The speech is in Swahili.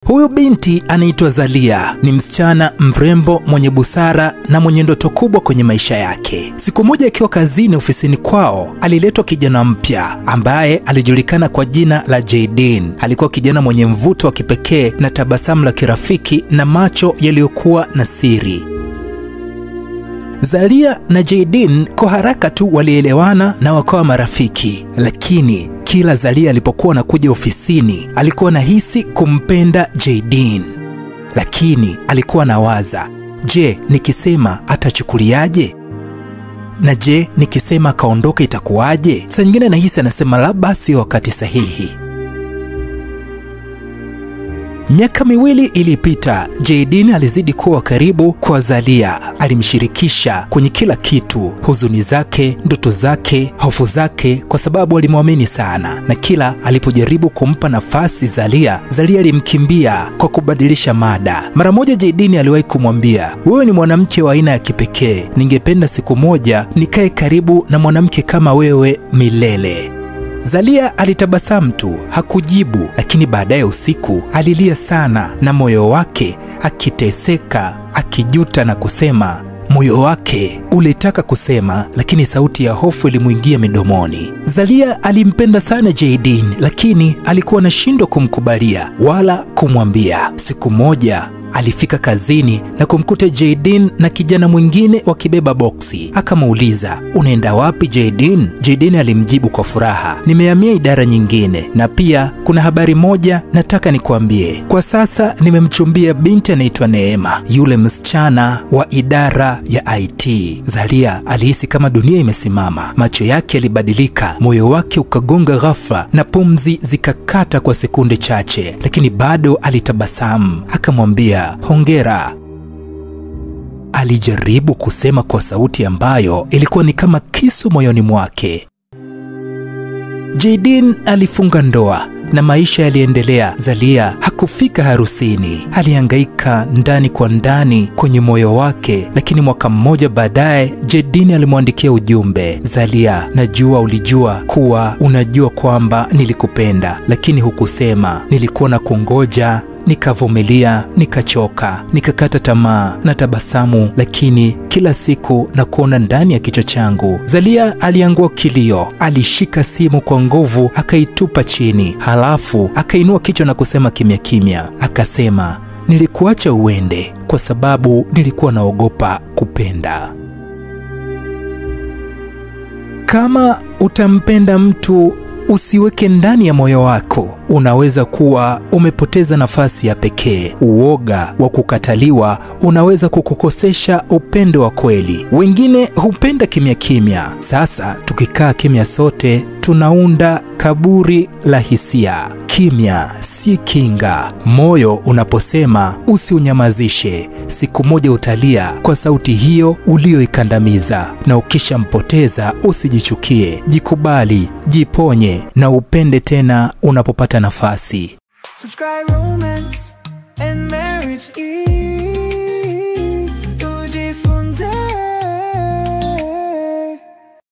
Huyu binti anaitwa Zalia, ni msichana mrembo mwenye busara na mwenye ndoto kubwa kwenye maisha yake. Siku moja akiwa kazini ofisini kwao, aliletwa kijana mpya ambaye alijulikana kwa jina la Jaydeen. Alikuwa kijana mwenye mvuto wa kipekee na tabasamu la kirafiki na macho yaliyokuwa na siri. Zalia na Jaydeen kwa haraka tu walielewana na wakawa marafiki, lakini kila Zalia alipokuwa anakuja ofisini alikuwa anahisi kumpenda Jaydeen. Lakini alikuwa anawaza, je, nikisema atachukuliaje? Na je, nikisema kaondoka itakuwaje? Saa nyingine anahisi anasema labda sio wakati sahihi. Miaka miwili ilipita, Jaydeen alizidi kuwa karibu kwa Zalia. Alimshirikisha kwenye kila kitu, huzuni zake, ndoto zake, hofu zake, kwa sababu alimwamini sana. Na kila alipojaribu kumpa nafasi Zalia alimkimbia kwa kubadilisha mada. Mara moja Jaydeen aliwahi kumwambia, wewe ni mwanamke wa aina ya kipekee, ningependa siku moja nikae karibu na mwanamke kama wewe milele. Zalia alitabasamu tu, hakujibu, lakini baadaye usiku alilia sana na moyo wake akiteseka, akijuta na kusema. Moyo wake ulitaka kusema, lakini sauti ya hofu ilimuingia midomoni. Zalia alimpenda sana Jaydeen, lakini alikuwa anashindwa kumkubalia wala kumwambia. Siku moja alifika kazini na kumkuta Jaydeen na kijana mwingine wakibeba boksi. Akamuuliza, unaenda wapi Jaydeen? Jaydeen alimjibu kwa furaha, nimehamia idara nyingine na pia kuna habari moja nataka nikuambie. Kwa sasa nimemchumbia binti anaitwa Neema, yule msichana wa idara ya IT. Zalia alihisi kama dunia imesimama, macho yake yalibadilika, moyo wake ukagonga ghafla na pumzi zikakata kwa sekunde chache, lakini bado alitabasamu. Akamwambia, hongera. Alijaribu kusema kwa sauti ambayo ilikuwa ni kama kisu moyoni mwake. Jaydeen alifunga ndoa na maisha yaliendelea. Zalia hakufika harusini, alihangaika ndani kwa ndani kwenye moyo wake. Lakini mwaka mmoja baadaye Jaydeen alimwandikia ujumbe, Zalia, najua ulijua kuwa unajua kwamba nilikupenda, lakini hukusema. Nilikuwa na kungoja, nikavumilia, nikachoka, nikakata tamaa na tabasamu, lakini kila siku na kuona ndani ya kichwa changu. Zalia aliangua kilio, alishika simu kwa nguvu akaitupa chini, halafu akainua kichwa na kusema kimya kimya, akasema, nilikuacha uende kwa sababu nilikuwa naogopa kupenda. Kama utampenda mtu, usiweke ndani ya moyo wako. Unaweza kuwa umepoteza nafasi ya pekee. Uoga wa kukataliwa unaweza kukukosesha upendo wa kweli. Wengine hupenda kimya kimya. Sasa tukikaa kimya sote tunaunda kaburi la hisia. Kimya si kinga. Moyo unaposema usiunyamazishe. Siku moja utalia kwa sauti hiyo ulioikandamiza, na ukishampoteza usijichukie. Jikubali, jiponye na upende tena unapopata nafasi. Subscribe Romance and Marriage.